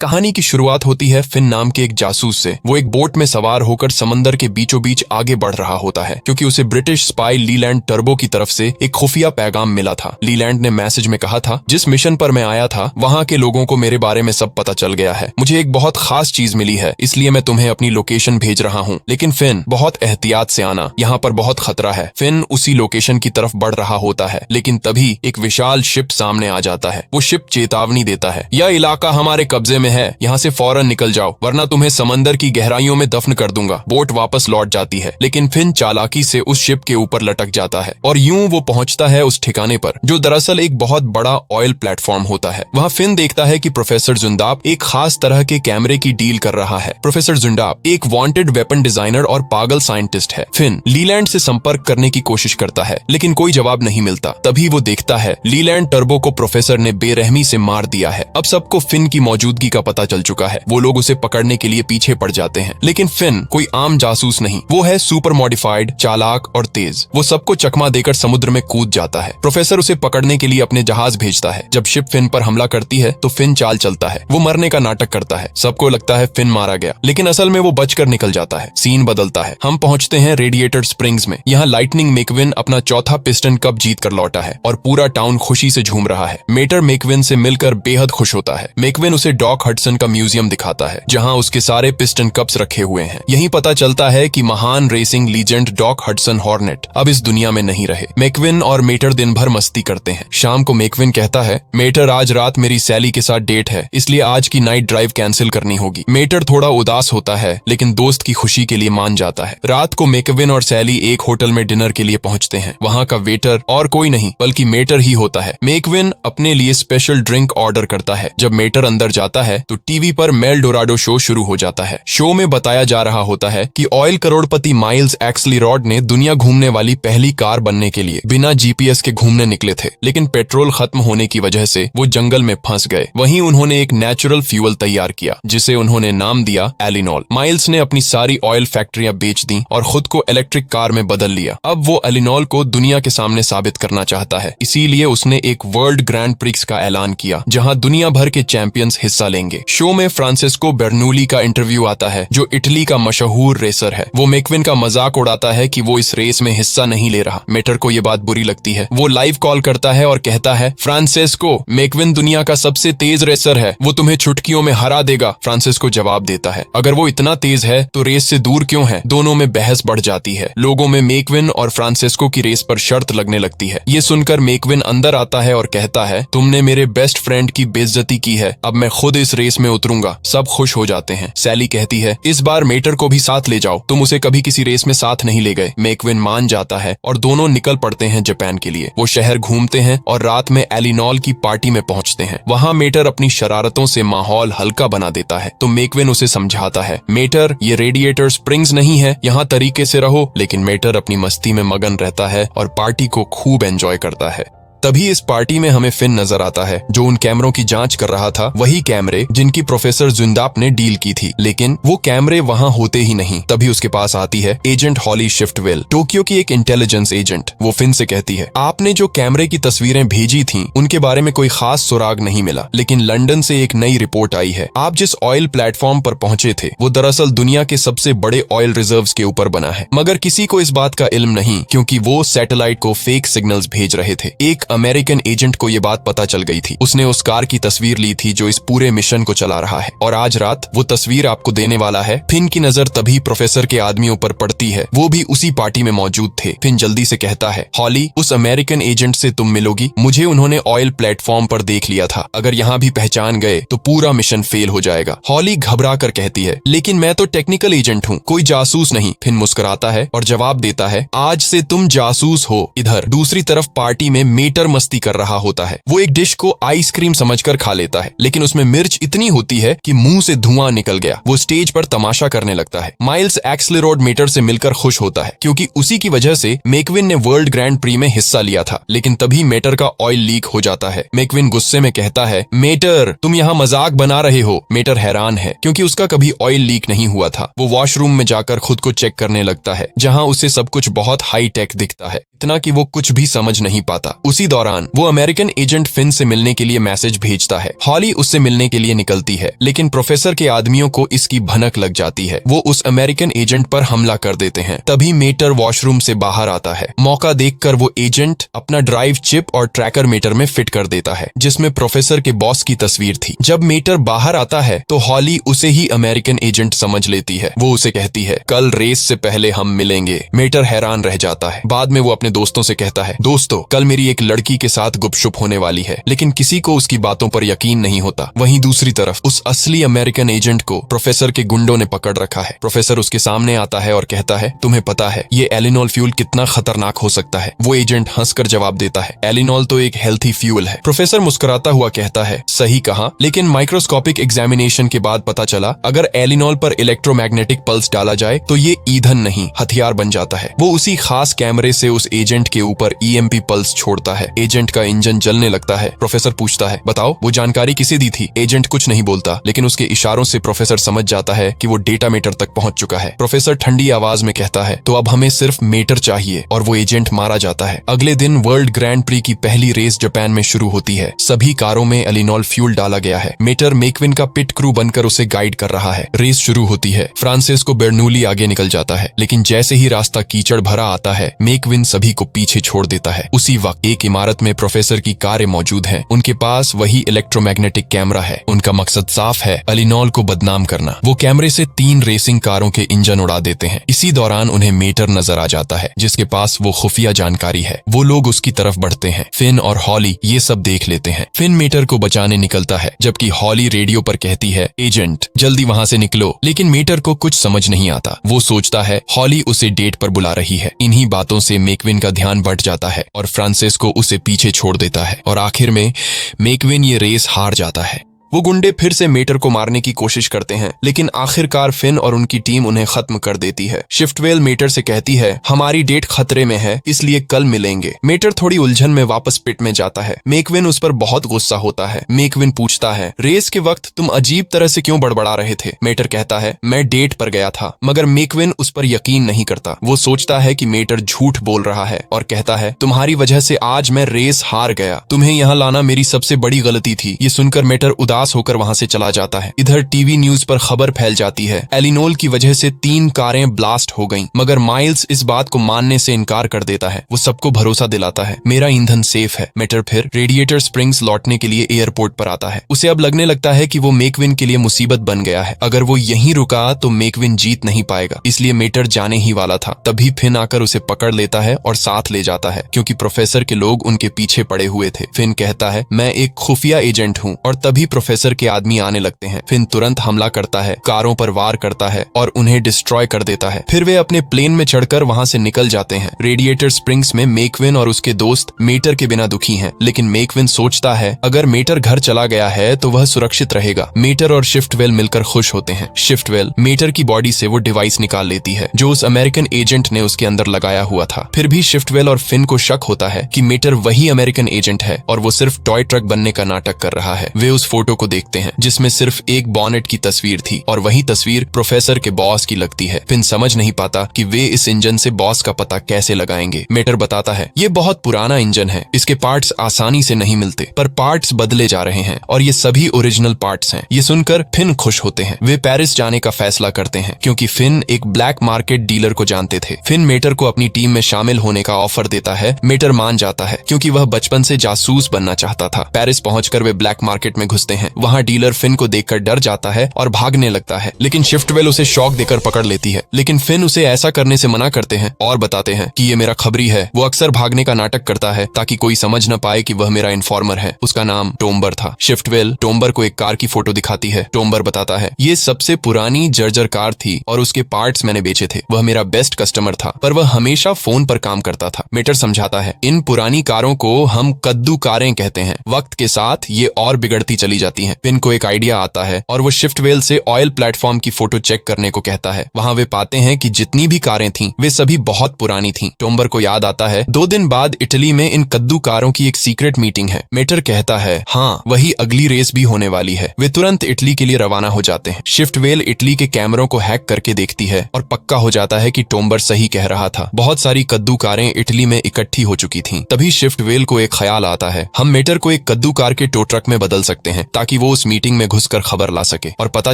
कहानी की शुरुआत होती है फिन नाम के एक जासूस से। वो एक बोट में सवार होकर समंदर के बीचों बीच आगे बढ़ रहा होता है क्योंकि उसे ब्रिटिश स्पाई लीलैंड टर्बो की तरफ से एक खुफिया पैगाम मिला था। लीलैंड ने मैसेज में कहा था, जिस मिशन पर मैं आया था वहां के लोगों को मेरे बारे में सब पता चल गया है। मुझे एक बहुत खास चीज मिली है, इसलिए मैं तुम्हें अपनी लोकेशन भेज रहा हूँ। लेकिन फिन, बहुत एहतियात से आना, यहाँ पर बहुत खतरा है। फिन उसी लोकेशन की तरफ बढ़ रहा होता है, लेकिन तभी एक विशाल शिप सामने आ जाता है। वो शिप चेतावनी देता है, यह इलाका हमारे कब्जे में है, यहाँ से फौरन निकल जाओ वरना तुम्हें समंदर की गहराइयों में दफन कर दूंगा। बोट वापस लौट जाती है, लेकिन फिन चालाकी से उस शिप के ऊपर लटक जाता है और यूं वो पहुंचता है उस ठिकाने पर जो दरअसल एक बहुत बड़ा ऑयल प्लेटफॉर्म होता है। वहाँ फिन देखता है कि प्रोफेसर जुंदाब एक खास तरह के कैमरे की डील कर रहा है। प्रोफेसर जुंदाब एक वांटेड वेपन डिजाइनर और पागल साइंटिस्ट है। फिन लीलैंड से संपर्क करने की कोशिश करता है, लेकिन कोई जवाब नहीं मिलता। तभी वो देखता है लीलैंड टर्बो को प्रोफेसर ने बेरहमी से मार दिया है। अब सबको फिन की मौजूदगी का पता चल चुका है। वो लोग उसे पकड़ने के लिए पीछे पड़ जाते हैं, लेकिन फिन कोई आम जासूस नहीं, वो है सुपर मॉडिफाइड, चालाक और तेज। वो सबको चकमा देकर समुद्र में कूद जाता है। प्रोफेसर उसे पकड़ने के लिए अपने जहाज भेजता है। जब शिप फिन पर हमला करती है तो फिन चाल चलता है। वो मरने का नाटक करता है। सबको लगता है फिन मारा गया, लेकिन असल में वो बचकर निकल जाता है। सीन बदलता है। हम पहुंचते हैं रेडिएटर स्प्रिंग्स में। यहाँ लाइटनिंग मैकविन अपना चौथा पिस्टन कप जीत कर लौटा है और पूरा टाउन खुशी से झूम रहा है। मेटर मैकविन से मिलकर बेहद खुश होता है। मैकविन उसे डॉक हडसन का म्यूजियम दिखाता है जहां उसके सारे पिस्टन कप्स रखे हुए हैं। यहीं पता चलता है कि महान racing legend Doc Hudson Hornet अब इस दुनिया में नहीं रहे। मैकविन और मेटर दिन भर मस्ती करते हैं। शाम को मैकविन कहता है, मेटर आज रात मेरी सैली के साथ डेट है, इसलिए आज की नाइट ड्राइव कैंसिल करनी होगी। मेटर थोड़ा उदास होता है, लेकिन दोस्त की खुशी के लिए मान जाता है। रात को मैकविन और सैली एक होटल में डिनर के लिए पहुंचते हैं। वहां का वेटर और कोई नहीं बल्कि मेटर ही होता है। मैकविन अपने लिए स्पेशल ड्रिंक ऑर्डर करता है। जब मेटर अंदर जाता है तो टीवी पर मेल डोराडो शो शुरू हो जाता है। शो में बताया जा रहा होता है कि ऑयल करोड़पति माइल्स एक्सलीरॉड ने दुनिया घूमने वाली पहली कार बनने के लिए बिना जीपीएस के घूमने निकले थे, लेकिन पेट्रोल खत्म होने की वजह से वो जंगल में फंस गए। वहीं उन्होंने एक नेचुरल फ्यूल तैयार किया जिसे उन्होंने नाम दिया एलिनॉल। माइल्स ने अपनी सारी ऑयल फैक्ट्रियां बेच दी और खुद को इलेक्ट्रिक कार में बदल लिया। अब वो एलिनॉल को दुनिया के सामने साबित करना चाहता है, इसीलिए उसने एक वर्ल्ड ग्रैंड प्रिक्स का ऐलान किया जहां दुनिया भर के चैंपियंस हिस्सा लेंगे। शो में फ्रांसिस्को बेर्नूली का इंटरव्यू आता है जो इटली का मशहूर रेसर है। वो मैकविन का मजाक उड़ाता है कि वो इस रेस में हिस्सा नहीं ले रहा। मेटर को ये बात बुरी लगती है। वो लाइव कॉल करता है और कहता है, फ्रांसिस्को, मैकविन दुनिया का सबसे तेज रेसर है, वो तुम्हें चुटकियों में हरा देगा। फ्रांसिस्को जवाब देता है, अगर वो इतना तेज है तो रेस से दूर क्यों है। दोनों में बहस बढ़ जाती है। लोगों में मैकविन और फ्रांसिस्को की रेस पर शर्त लगने लगती है। ये सुनकर मैकविन अंदर आता है और कहता है, तुमने मेरे बेस्ट फ्रेंड की बेइज्जती की है, अब मैं खुद इस रेस में उतरूंगा। सब खुश हो जाते हैं। सैली कहती है, इस बार मेटर को भी साथ ले जाओ, तुम उसे कभी किसी रेस में साथ नहीं ले गए। मैकविन मान जाता है और दोनों निकल पड़ते हैं जापान के लिए। वो शहर घूमते हैं और रात में एलिनॉल की पार्टी में पहुंचते हैं। वहां मेटर अपनी शरारतों से माहौल हल्का बना देता है तो मैकविन उसे समझाता है, मेटर, ये रेडिएटर स्प्रिंग्स नहीं है, यहाँ तरीके से रहो। लेकिन मेटर अपनी मस्ती में मगन रहता है और पार्टी को खूब एंजॉय करता है। तभी इस पार्टी में हमें फिन नजर आता है जो उन कैमरों की जांच कर रहा था, वही कैमरे जिनकी प्रोफेसर जुंदाब ने डील की थी। लेकिन वो कैमरे वहां होते ही नहीं। तभी उसके पास आती है एजेंट हॉली शिफ्टवेल, टोक्यो की एक इंटेलिजेंस एजेंट। वो फिन से कहती है, आपने जो कैमरे की तस्वीरें भेजी थी उनके बारे में कोई खास सुराग नहीं मिला, लेकिन लंदन से एक नई रिपोर्ट आई है। आप जिस ऑयल प्लेटफॉर्म पर पहुंचे थे वो दरअसल दुनिया के सबसे बड़े ऑयल रिजर्व्स के ऊपर बना है, मगर किसी को इस बात का इल्म नहीं क्योंकि वो सैटेलाइट को फेक सिग्नल्स भेज रहे थे। एक अमेरिकन एजेंट को ये बात पता चल गई थी। उसने उस कार की तस्वीर ली थी जो इस पूरे मिशन को चला रहा है और आज रात वो तस्वीर आपको देने वाला है। फिन की नजर तभी प्रोफेसर के आदमियों पर पड़ती है। वो भी उसी पार्टी में मौजूद थे। फिन जल्दी से कहता है, हॉली, उस अमेरिकन एजेंट से तुम मिलोगी। मुझे उन्होंने ऑयल प्लेटफॉर्म पर देख लिया था। अगर यहाँ भी पहचान गए तो पूरा मिशन फेल हो जाएगा। हॉली घबरा कर कहती है, लेकिन मैं तो टेक्निकल एजेंट हूँ, कोई जासूस नहीं। फिन मुस्कुराता है और जवाब देता है, आज से तुम जासूस हो। इधर दूसरी तरफ पार्टी में मेटर मस्ती कर रहा होता है। वो एक डिश को आइसक्रीम समझकर खा लेता है, लेकिन उसमें मिर्च इतनी होती है कि मुंह से धुआं निकल गया। वो स्टेज पर तमाशा करने लगता है। माइल्स एक्सलीरॉड मेटर से मिलकर खुश होता है क्योंकि उसी की वजह से मैकविन ने वर्ल्ड ग्रैंड प्री में हिस्सा लिया था। लेकिन तभी मेटर का ऑयल लीक हो जाता है। मैकविन गुस्से में कहता है, मेटर, तुम यहाँ मजाक बना रहे हो। मेटर हैरान है क्योंकि उसका कभी ऑयल लीक नहीं हुआ था। वो वॉशरूम में जाकर खुद को चेक करने लगता है जहाँ उसे सब कुछ बहुत हाई टेक दिखता है, इतना कि वो कुछ भी समझ नहीं पाता। उसी इसी दौरान वो अमेरिकन एजेंट फिन से मिलने के लिए मैसेज भेजता है। हॉली उससे मिलने के लिए निकलती है, लेकिन प्रोफेसर के आदमियों को इसकी भनक लग जाती है। वो उस अमेरिकन एजेंट पर हमला कर देते हैं। तभी मेटर वॉशरूम से बाहर आता है। मौका देखकर वो एजेंट अपना ड्राइव चिप और ट्रैकर मेटर में फिट कर देता है, जिसमें प्रोफेसर के बॉस की तस्वीर थी। जब मेटर बाहर आता है तो हॉली उसे ही अमेरिकन एजेंट समझ लेती है। वो उसे कहती है, कल रेस से पहले हम मिलेंगे। मेटर हैरान रह जाता है। बाद में वो अपने दोस्तों से कहता है, दोस्तों, कल मेरी एक लड़की के साथ गुपशुप होने वाली है, लेकिन किसी को उसकी बातों पर यकीन नहीं होता। वहीं दूसरी तरफ उस असली अमेरिकन एजेंट को प्रोफेसर के गुंडों ने पकड़ रखा है। प्रोफेसर उसके सामने आता है और कहता है, तुम्हें पता है ये एलिनॉल फ्यूल कितना खतरनाक हो सकता है? वो एजेंट हंसकर जवाब देता है, एलिनॉल तो एक हेल्थी फ्यूल है। प्रोफेसर मुस्कुराता हुआ कहता है, सही कहा, लेकिन माइक्रोस्कोपिक एग्जामिनेशन के बाद पता चला अगर एलिनॉल पर इलेक्ट्रोमैग्नेटिक पल्स डाला जाए तो ये ईंधन नहीं, हथियार बन जाता है। वो उसी खास कैमरे से उस एजेंट के ऊपर ईएमपी पल्स छोड़ता है। एजेंट का इंजन जलने लगता है। प्रोफेसर पूछता है, बताओ वो जानकारी किसे दी थी? एजेंट कुछ नहीं बोलता, लेकिन उसके इशारों से प्रोफेसर समझ जाता है कि वो डेटा मीटर तक पहुंच चुका है। प्रोफेसर ठंडी आवाज में कहता है, तो अब हमें सिर्फ मीटर चाहिए, और वो एजेंट मारा जाता है। अगले दिन वर्ल्ड ग्रैंड प्री की पहली रेस जापान में शुरू होती है। सभी कारों में एलिनॉल फ्यूल डाला गया है। मेटर मेकविन का पिट क्रू बनकर उसे गाइड कर रहा है। रेस शुरू होती है। फ्रांसिस्को बेर्नूली आगे निकल जाता है, लेकिन जैसे ही रास्ता कीचड़ भरा आता है, मेकविन सभी को पीछे छोड़ देता है। उसी वक्त एक इमारत में प्रोफेसर की कारें मौजूद हैं। उनके पास वही इलेक्ट्रोमैग्नेटिक कैमरा है। उनका मकसद साफ है, एलिनॉल को बदनाम करना। वो कैमरे से 3 रेसिंग कारों के इंजन उड़ा देते हैं। इसी दौरान उन्हें मेटर नजर आ जाता है, जिसके पास वो खुफिया जानकारी है। वो लोग उसकी तरफ बढ़ते हैं। फिन और हॉली ये सब देख लेते हैं। फिन मेटर को बचाने निकलता है, जबकि हॉली रेडियो पर कहती है, एजेंट जल्दी वहां से निकलो। लेकिन मेटर को कुछ समझ नहीं आता। वो सोचता है हॉली उसे डेट पर बुला रही है। इन्हीं बातों से मेकविन का ध्यान बढ़ जाता है और फ्रांसिस्को उसे पीछे छोड़ देता है, और आखिर में मेकविन ये रेस हार जाता है। वो गुंडे फिर से मेटर को मारने की कोशिश करते हैं, लेकिन आखिरकार फिन और उनकी टीम उन्हें खत्म कर देती है। शिफ्टवेल मेटर से कहती है, हमारी डेट खतरे में है, इसलिए कल मिलेंगे। मेटर थोड़ी उलझन में वापस पिट में जाता है। मेकविन उस पर बहुत गुस्सा होता है। मेकविन पूछता है, रेस के वक्त तुम अजीब तरह से क्यों बड़बड़ा रहे थे? मेटर कहता है, मैं डेट पर गया था। मगर मेकविन उस पर यकीन नहीं करता। वो सोचता है कि मेटर झूठ बोल रहा है और कहता है, तुम्हारी वजह से आज मैं रेस हार गया। तुम्हें यहाँ लाना मेरी सबसे बड़ी गलती थी। ये सुनकर मेटर उदास होकर वहां से चला जाता है। इधर टीवी न्यूज पर खबर फैल जाती है, एलिनॉल की वजह से 3 कारें ब्लास्ट हो गईं। मगर माइल्स इस बात को मानने से इनकार कर देता है। वो सबको भरोसा दिलाता है, मेरा ईंधन सेफ है। मेटर फिर रेडिएटर स्प्रिंग्स लौटने के लिए एयरपोर्ट पर आता है। उसे अब लगने लगता है कि वो मेकविन के लिए मुसीबत बन गया है। अगर वो यहीं रुका तो मेकविन जीत नहीं पाएगा, इसलिए मेटर जाने ही वाला था। तभी फिन आकर उसे पकड़ लेता है और साथ ले जाता है, क्योंकि प्रोफेसर के लोग उनके पीछे पड़े हुए थे। फिन कहता है, मैं एक खुफिया एजेंट हूँ, और तभी प्रोफेसर के आदमी आने लगते हैं। फिन तुरंत हमला करता है, कारों पर वार करता है और उन्हें डिस्ट्रॉय कर देता है। फिर वे अपने प्लेन में चढ़कर वहां से निकल जाते हैं। रेडिएटर स्प्रिंग्स में मेकविन और उसके दोस्त मेटर के बिना दुखी हैं, लेकिन मेकविन सोचता है अगर मेटर घर चला गया है तो वह सुरक्षित रहेगा। मेटर और शिफ्टवेल मिलकर खुश होते हैं। शिफ्टवेल मेटर की बॉडी से वो डिवाइस निकाल लेती है जो उस अमेरिकन एजेंट ने उसके अंदर लगाया हुआ था। फिर भी शिफ्टवेल और फिन को शक होता है कि मेटर वही अमेरिकन एजेंट है और वो सिर्फ टॉय ट्रक बनने का नाटक कर रहा है। वे उस फोटो को देखते हैं जिसमें सिर्फ एक बॉनेट की तस्वीर थी, और वही तस्वीर प्रोफेसर के बॉस की लगती है। फिन समझ नहीं पाता कि वे इस इंजन से बॉस का पता कैसे लगाएंगे। मेटर बताता है, ये बहुत पुराना इंजन है, इसके पार्ट्स आसानी से नहीं मिलते, पर पार्ट्स बदले जा रहे हैं और ये सभी ओरिजिनल पार्ट्स हैं। ये सुनकर फिन खुश होते हैं। वे पेरिस जाने का फैसला करते हैं, क्योंकि फिन एक ब्लैक मार्केट डीलर को जानते थे। फिन मेटर को अपनी टीम में शामिल होने का ऑफर देता है। मेटर मान जाता है, क्योंकि वह बचपन से जासूस बनना चाहता था। पेरिस पहुंचकर वे ब्लैक मार्केट में घुसते हैं। वहां डीलर फिन को देखकर डर जाता है और भागने लगता है, लेकिन शिफ्टवेल उसे शॉक देकर पकड़ लेती है। लेकिन फिन उसे ऐसा करने से मना करते हैं और बताते हैं कि ये मेरा खबरी है। वो अक्सर भागने का नाटक करता है ताकि कोई समझ न पाए कि वह मेरा इन्फॉर्मर है। उसका नाम टोम्बर था। शिफ्टवेल टोम्बर को एक कार की फोटो दिखाती है। टोम्बर बताता है, ये सबसे पुरानी जर्जर कार थी और उसके पार्ट्स मैंने बेचे थे। वह मेरा बेस्ट कस्टमर था, पर वह हमेशा फोन पर काम करता था। मेटर समझाता है, इन पुरानी कारों को हम कद्दू कारें कहते हैं। वक्त के साथ ये और बिगड़ती चली जाती जाती हैं। फिन को एक आइडिया आता है और वो शिफ्टवेल से ऑयल प्लेटफॉर्म की फोटो चेक करने को कहता है। वहाँ वे पाते हैं कि जितनी भी कारें थीं वे सभी बहुत पुरानी थीं। टोम्बर को याद आता है 2 दिन बाद इटली में इन कद्दू कारों की एक सीक्रेट मीटिंग है। मेटर कहता है हाँ वही अगली रेस भी होने वाली है। वे तुरंत इटली के लिए रवाना हो जाते हैं। शिफ्टवेल इटली के कैमरों को हैक करके देखती है और पक्का हो जाता है कि टोम्बर सही कह रहा था। बहुत सारी कद्दू कारें इटली में इकट्ठी हो चुकी थीं। तभी शिफ्टवेल को एक ख्याल आता है, हम मेटर को एक कद्दू कार के टो ट्रक में बदल सकते हैं ताकि वो उस मीटिंग में घुसकर खबर ला सके और पता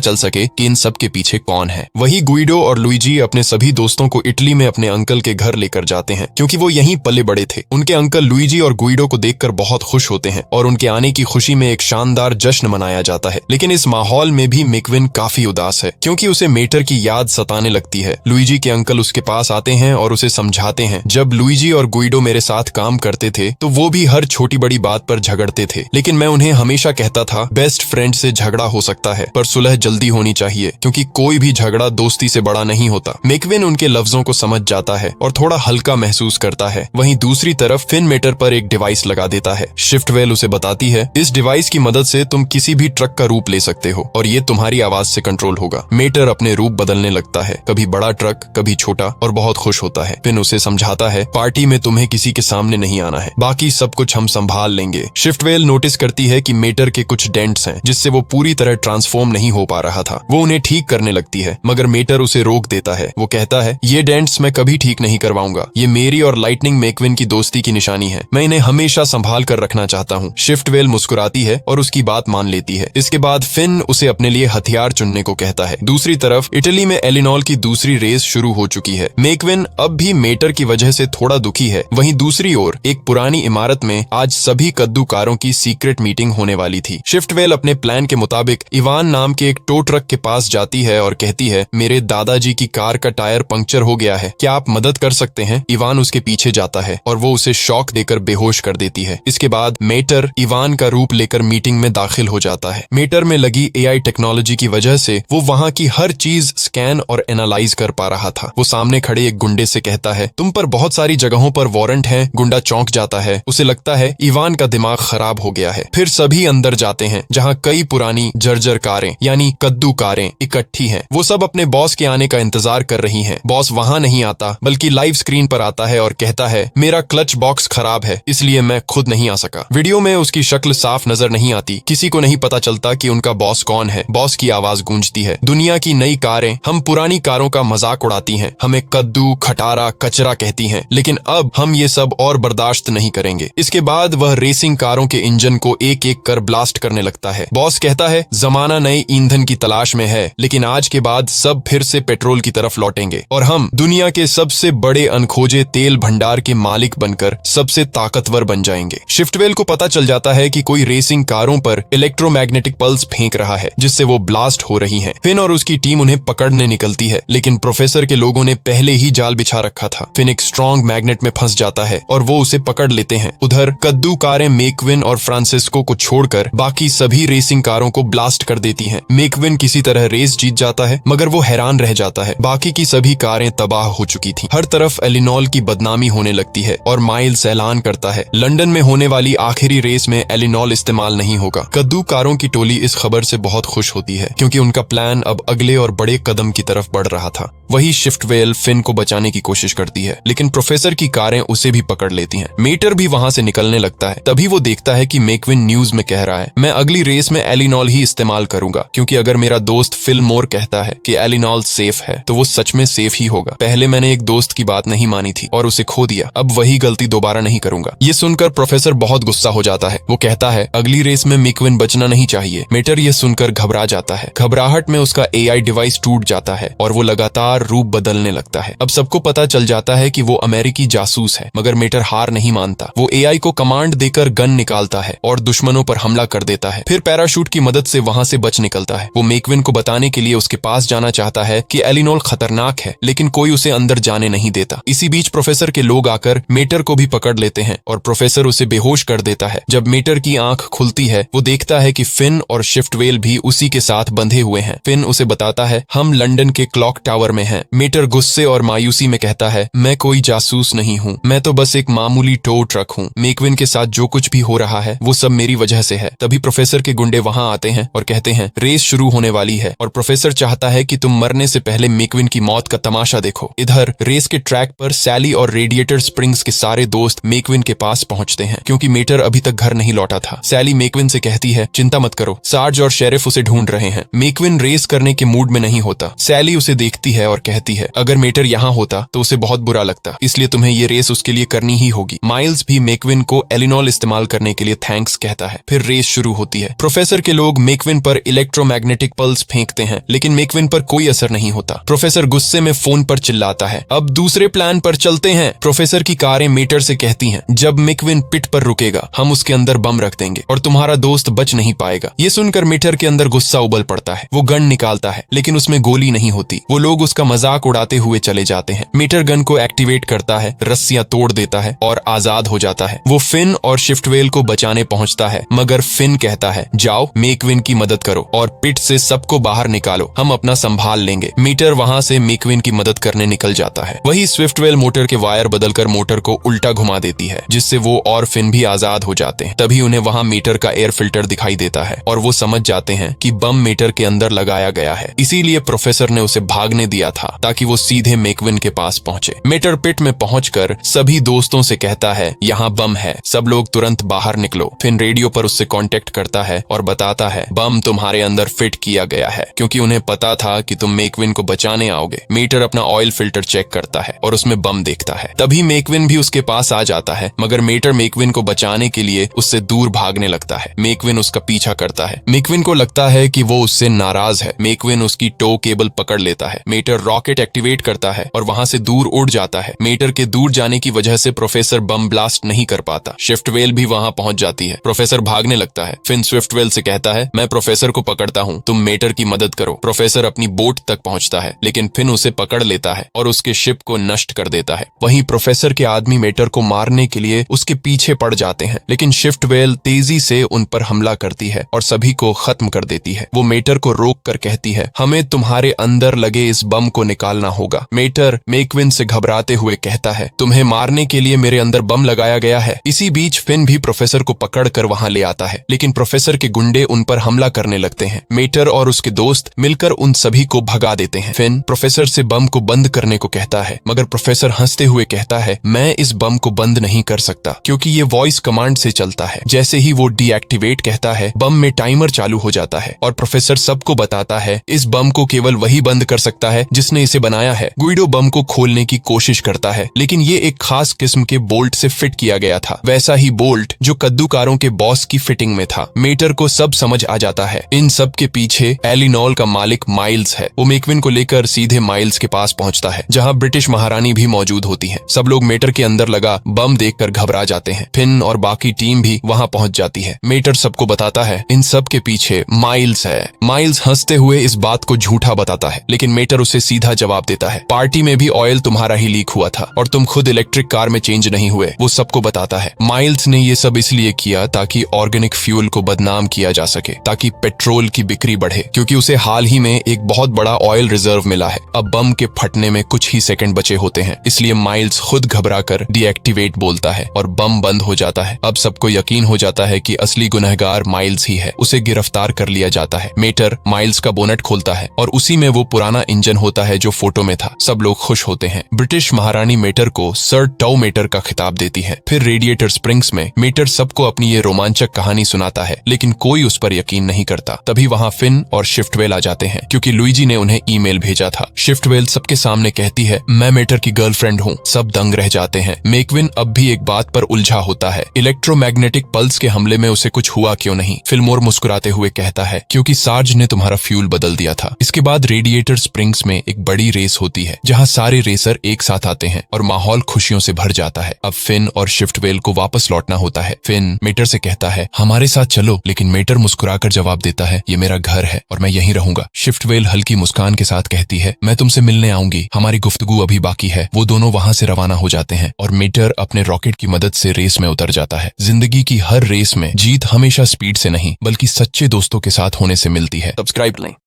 चल सके कि इन सब के पीछे कौन है। वही गुइडो और लुइजी अपने सभी दोस्तों को इटली में अपने अंकल के घर लेकर जाते हैं क्योंकि वो यहीं पले बड़े थे। उनके अंकल लुइजी और गुइडो को देखकर बहुत खुश होते हैं और उनके आने की खुशी में एक शानदार जश्न मनाया जाता है। लेकिन इस माहौल में भी मिकविन काफी उदास है क्योंकि उसे मेटर की याद सताने लगती है। लुइजी के अंकल उसके पास आते हैं और उसे समझाते हैं, जब लुइजी और गुइडो मेरे साथ काम करते थे तो वो भी हर छोटी बड़ी बात पर झगड़ते थे, लेकिन मैं उन्हें हमेशा कहता था बेस्ट फ्रेंड से झगड़ा हो सकता है पर सुलह जल्दी होनी चाहिए क्योंकि कोई भी झगड़ा दोस्ती से बड़ा नहीं होता। मिकविन उनके लफ्जों को समझ जाता है और थोड़ा हल्का महसूस करता है। वहीं दूसरी तरफ फिन मेटर पर एक डिवाइस लगा देता है। शिफ्टवेल उसे बताती है, इस डिवाइस की मदद से तुम किसी भी ट्रक का रूप ले सकते हो और ये तुम्हारी आवाज से कंट्रोल होगा। मेटर अपने रूप बदलने लगता है, कभी बड़ा ट्रक कभी छोटा, और बहुत खुश होता है। फिन उसे समझाता है, पार्टी में तुम्हें किसी के सामने नहीं आना है, बाकी सब कुछ हम संभाल लेंगे। शिफ्टवेल नोटिस करती है कि मेटर के कुछ डेंट्स हैं जिससे वो पूरी तरह ट्रांसफॉर्म नहीं हो पा रहा था। वो उन्हें ठीक करने लगती है मगर मेटर उसे रोक देता है। वो कहता है, ये डेंट्स मैं कभी ठीक नहीं करवाऊंगा, ये मेरी और लाइटनिंग मैकविन की दोस्ती की निशानी है, मैं इन्हें हमेशा संभाल कर रखना चाहता हूँ। शिफ्टवेल मुस्कुराती है और उसकी बात मान लेती है। इसके बाद फिन उसे अपने लिए हथियार चुनने को कहता है। दूसरी तरफ इटली में एलिनॉल की दूसरी रेस शुरू हो चुकी है। मैकविन अब भी मेटर की वजह से थोड़ा दुखी है। वहीं दूसरी ओर एक पुरानी इमारत में आज सभी कद्दू कारों की सीक्रेट मीटिंग होने वाली थी। शिफ्टवेल अपने प्लान के मुताबिक इवान नाम के एक टो ट्रक के पास जाती है और कहती है, मेरे दादाजी की कार का टायर पंक्चर हो गया है, क्या आप मदद कर सकते हैं? इवान उसके पीछे जाता है और वो उसे शॉक देकर बेहोश कर देती है। इसके बाद मेटर इवान का रूप लेकर मीटिंग में दाखिल हो जाता है। मेटर में लगी AI टेक्नोलॉजी की वजह से वो वहाँ की हर चीज स्कैन और एनालाइज कर पा रहा था। वो सामने खड़े एक गुंडे से कहता है, तुम पर बहुत सारी जगहों पर वारंट है। गुंडा चौंक जाता है, उसे लगता है इवान का दिमाग खराब हो गया है। फिर सभी अंदर जाते हैं जहाँ कई पुरानी जर्जर कारें यानी कद्दू कारें इकट्ठी हैं। वो सब अपने बॉस के आने का इंतजार कर रही हैं। बॉस वहाँ नहीं आता बल्कि लाइव स्क्रीन पर आता है और कहता है, मेरा क्लच बॉक्स खराब है इसलिए मैं खुद नहीं आ सका। वीडियो में उसकी शक्ल साफ नजर नहीं आती, किसी को नहीं पता चलता कि उनका बॉस कौन है। बॉस की आवाज गूंजती है, दुनिया की नई कारें हम पुरानी कारों का मजाक उड़ाती हैं, हमें कद्दू खटारा कचरा कहती हैं, लेकिन अब हम ये सब और बर्दाश्त नहीं करेंगे। इसके बाद वह रेसिंग कारों के इंजन को एक एक कर ब्लास्ट करने लगता है। बॉस कहता है, जमाना नए ईंधन की तलाश में है, लेकिन आज के बाद सब फिर से पेट्रोल की तरफ लौटेंगे और हम दुनिया के सबसे बड़े अनखोजे तेल भंडार के मालिक बनकर सबसे ताकतवर बन जाएंगे। शिफ्टवेल को पता चल जाता है कि कोई रेसिंग कारों पर इलेक्ट्रोमैग्नेटिक पल्स फेंक रहा है जिससे वो ब्लास्ट हो रही हैं। फिन और उसकी टीम उन्हें पकड़ने निकलती है, लेकिन प्रोफेसर के लोगों ने पहले ही जाल बिछा रखा था। फिन एक स्ट्रॉन्ग मैग्नेट में फंस जाता है और वो उसे पकड़ लेते हैं। उधर कद्दू कारें मैकविन और फ्रांसिस्को को छोड़कर बाकी सभी रेसिंग कारों को ब्लास्ट कर देती हैं। मैकविन किसी तरह रेस जीत जाता है मगर वो हैरान रह जाता है, बाकी की सभी कारें तबाह हो चुकी थीं। हर तरफ एलिनॉल की बदनामी होने लगती है और माइल्स ऐलान करता है, लंदन में होने वाली आखिरी रेस में एलिनॉल इस्तेमाल नहीं होगा। कद्दू कारों की टोली इस खबर से बहुत खुश होती है क्योंकि उनका प्लान अब अगले और बड़े कदम की तरफ बढ़ रहा था। वही शिफ्टवेल फिन को बचाने की कोशिश करती है, लेकिन प्रोफेसर की कारें उसे भी पकड़ लेती हैं। मेटर भी वहां से निकलने लगता है। तभी वो देखता है कि मैकविन न्यूज में कह रहा है, मैं अगली रेस में एलिनॉल ही इस्तेमाल करूंगा क्योंकि अगर मेरा दोस्त फिल मोर कहता है कि एलिनॉल सेफ है तो वो सच में सेफ ही होगा। पहले मैंने एक दोस्त की बात नहीं मानी थी और उसे खो दिया, अब वही गलती दोबारा नहीं करूंगा। ये सुनकर प्रोफेसर बहुत गुस्सा हो जाता है। वो कहता है, अगली रेस में मैकविन बचना नहीं चाहिए। मेटर ये सुनकर घबरा जाता है। घबराहट में उसका AI डिवाइस टूट जाता है और वो लगातार रूप बदलने लगता है। अब सबको पता चल जाता है कि वो अमेरिकी जासूस है, मगर मेटर हार नहीं मानता। वो AI को कमांड देकर गन निकालता है और दुश्मनों पर हमला कर देता है। फिर पैराशूट की मदद से वहां से बच निकलता है। वो मैकविन को बताने के लिए उसके पास जाना चाहता है कि एलिनॉल खतरनाक है, लेकिन कोई उसे अंदर जाने नहीं देता। इसी बीच प्रोफेसर के लोग आकर मेटर को भी पकड़ लेते हैं और प्रोफेसर उसे बेहोश कर देता है। जब मेटर की आंख खुलती है, वो देखता है कि फिन और शिफ्टवेल भी उसी के साथ बंधे हुए हैं। फिन उसे बताता है, हम लंदन के क्लॉक टावर में हैं। मेटर गुस्से और मायूसी में कहता है, मैं कोई जासूस नहीं हूँ, मैं तो बस एक मामूली टो ट्रक हूँ। मैकविन के साथ जो कुछ भी हो रहा है वो सब मेरी वजह से है। तभी प्रोफेसर प्रोफेसर के गुंडे वहां आते हैं और कहते हैं रेस शुरू होने वाली है और प्रोफेसर चाहता है कि तुम मरने से पहले मेकविन की मौत का तमाशा देखो। इधर रेस के ट्रैक पर सैली और रेडिएटर स्प्रिंग्स के सारे दोस्त मेकविन के पास पहुंचते हैं क्योंकि मेटर अभी तक घर नहीं लौटा था। सैली मेकविन से कहती है चिंता मत करो, सार्ज और शेरिफ उसे ढूंढ रहे हैं। मेकविन रेस करने के मूड में नहीं होता। सैली उसे देखती है और कहती है अगर मेटर यहाँ होता तो उसे बहुत बुरा लगता, इसलिए तुम्हें ये रेस उसके लिए करनी ही होगी। माइल्स भी मेकविन को एलिनॉल इस्तेमाल करने के लिए थैंक्स कहता है। फिर रेस शुरू होती है। प्रोफेसर के लोग मेकविन पर इलेक्ट्रोमैग्नेटिक पल्स फेंकते हैं लेकिन मेकविन पर कोई असर नहीं होता। प्रोफेसर गुस्से में फोन पर चिल्लाता है अब दूसरे प्लान पर चलते हैं। प्रोफेसर की कारें मेटर से कहती हैं जब मेकविन पिट पर रुकेगा हम उसके अंदर बम रख देंगे और तुम्हारा दोस्त बच नहीं पाएगा। ये सुनकर मेटर के अंदर गुस्सा उबल पड़ता है। वो गन निकालता है लेकिन उसमें गोली नहीं होती। वो लोग उसका मजाक उड़ाते हुए चले जाते हैं। मेटर गन को एक्टिवेट करता है, रस्सियां तोड़ देता है और आजाद हो जाता है। वो फिन और शिफ्टवेल को बचाने पहुंचता है मगर फिन कहता है जाओ मेकविन की मदद करो और पिट से सबको बाहर निकालो, हम अपना संभाल लेंगे। मीटर वहां से मेकविन की मदद करने निकल जाता है। वही स्विफ्टवेल मोटर के वायर बदलकर मोटर को उल्टा घुमा देती है जिससे वो और फिन भी आजाद हो जाते हैं। तभी उन्हें वहां मीटर का एयर फिल्टर दिखाई देता है और वो समझ जाते हैं कि बम मीटर के अंदर लगाया गया है, इसीलिए प्रोफेसर ने उसे भागने दिया था ताकि वो सीधे मेकविन के पास पहुंचे। मीटर पिट में पहुंचकर सभी दोस्तों से कहता है यहाँ बम है, सब लोग तुरंत बाहर निकलो। फिन रेडियो पर उससे कांटेक्ट करता है और बताता है बम तुम्हारे अंदर फिट किया गया है क्योंकि उन्हें पता था कि तुम मेकविन को बचाने आओगे। मीटर अपना ऑयल फिल्टर चेक करता है और उसमें बम देखता है। तभी मेकविन भी उसके पास आ जाता है मगर मीटर मेकविन को बचाने के लिए उससे दूर भागने लगता है। मेकविन उसका पीछा करता है। मेकविन को लगता है कि वो उससे नाराज है। मेकविन उसकी टो केबल पकड़ लेता है। मीटर रॉकेट एक्टिवेट करता है और वहां से दूर उड़ जाता है। मीटर के दूर जाने की वजह से प्रोफेसर बम ब्लास्ट नहीं कर पाता। शिफ्टवेल भी वहां पहुंच जाती है। प्रोफेसर भागने लगता है। फिन स्विफ्टवेल से कहता है मैं प्रोफेसर को पकड़ता हूँ, तुम मेटर की मदद करो। प्रोफेसर अपनी बोट तक पहुंचता है लेकिन फिन उसे पकड़ लेता है और उसके शिप को नष्ट कर देता है। वहीं प्रोफेसर के आदमी मेटर को मारने के लिए उसके पीछे पड़ जाते हैं लेकिन शिफ्टवेल तेजी से उन पर हमला करती है और सभी को खत्म कर देती है। वो मेटर को रोक कर कहती है हमें तुम्हारे अंदर लगे इस बम को निकालना होगा। मेटर मेकविन से घबराते हुए कहता है तुम्हें मारने के लिए मेरे अंदर बम लगाया गया है। इसी बीच फिन भी प्रोफेसर को पकड़ कर वहां ले आता है लेकिन प्रोफेसर के गुंडे उन पर हमला करने लगते हैं। मेटर और उसके दोस्त मिलकर उन सभी को भगा देते हैं। फिन प्रोफेसर से बम को बंद करने को कहता है मगर प्रोफेसर हंसते हुए कहता है मैं इस बम को बंद नहीं कर सकता क्योंकि ये वॉइस कमांड से चलता है। जैसे ही वो डीएक्टिवेट कहता है बम में टाइमर चालू हो जाता है और प्रोफेसर सबको बताता है इस बम को केवल वही बंद कर सकता है जिसने इसे बनाया है। गुइडो बम को खोलने की कोशिश करता है लेकिन ये एक खास किस्म के बोल्ट से फिट किया गया था, वैसा ही बोल्ट जो कद्दूकारों के बॉस की फिटिंग में था। मेटर को सब समझ आ जाता है। इन सब के पीछे एलिनॉल का मालिक माइल्स है। वो मेकविन को लेकर सीधे माइल्स के पास पहुंचता है जहां ब्रिटिश महारानी भी मौजूद होती है। सब लोग मेटर के अंदर लगा बम देखकर घबरा जाते हैं। फिन और बाकी टीम भी वहां पहुंच जाती है। मेटर सबको बताता है इन सब के पीछे माइल्स है। माइल्स हंसते हुए इस बात को झूठा बताता है लेकिन मेटर उसे सीधा जवाब देता है पार्टी में भी ऑयल तुम्हारा ही लीक हुआ था और तुम खुद इलेक्ट्रिक कार में चेंज नहीं हुए। वो सबको बताता है माइल्स ने ये सब इसलिए किया ताकि ऑर्गेनिक फ्यूल को बदनाम किया जा सके, ताकि पेट्रोल की बिक्री बढ़े क्योंकि उसे हाल ही में एक बहुत बड़ा ऑयल रिजर्व मिला है। अब बम के फटने में कुछ ही सेकंड बचे होते हैं इसलिए माइल्स खुद घबराकर डीएक्टिवेट बोलता है और बम बंद हो जाता है। अब सबको यकीन हो जाता है कि असली गुनहगार माइल्स ही है। उसे गिरफ्तार कर लिया जाता है। मेटर माइल्स का बोनट खोलता है और उसी में वो पुराना इंजन होता है जो फोटो में था। सब लोग खुश होते हैं। ब्रिटिश महारानी मेटर को सर टॉ मेटर का खिताब देती है। फिर रेडिएटर स्प्रिंग्स में मेटर सबको अपनी ये रोमांचक कहानी सुनाता है लेकिन कोई उस पर यकीन नहीं करता। तभी वहां फिन और शिफ्टवेल आ जाते हैं क्योंकि लुइजी ने उन्हें ईमेल भेजा था। शिफ्टवेल सबके सामने कहती है मैं मेटर की गर्लफ्रेंड हूँ। सब दंग रह जाते हैं। मेकविन अब भी एक बात पर उलझा होता है, इलेक्ट्रोमैग्नेटिक पल्स के हमले में उसे कुछ हुआ क्यों नहीं। फिल्मोर मुस्कुराते हुए कहता है क्योंकि सार्ज ने तुम्हारा फ्यूल बदल दिया था। इसके बाद रेडिएटर स्प्रिंग्स में एक बड़ी रेस होती है जहाँ सारे रेसर एक साथ आते हैं और माहौल खुशियों से भर जाता है। अब फिन और शिफ्टवेल को वापस लौटना होता है। फिन मेटर से कहता है हमारे साथ चलो लेकिन मेटर मुस्कुराकर जवाब देता है ये मेरा घर है और मैं यहीं रहूंगा। शिफ्टवेल हल्की मुस्कान के साथ कहती है मैं तुमसे मिलने आऊंगी, हमारी गुफ्तगू अभी बाकी है। वो दोनों वहां से रवाना हो जाते हैं और मेटर अपने रॉकेट की मदद से रेस में उतर जाता है। जिंदगी की हर रेस में जीत हमेशा स्पीड से नहीं बल्कि सच्चे दोस्तों के साथ होने से मिलती है। सब्सक्राइब करें।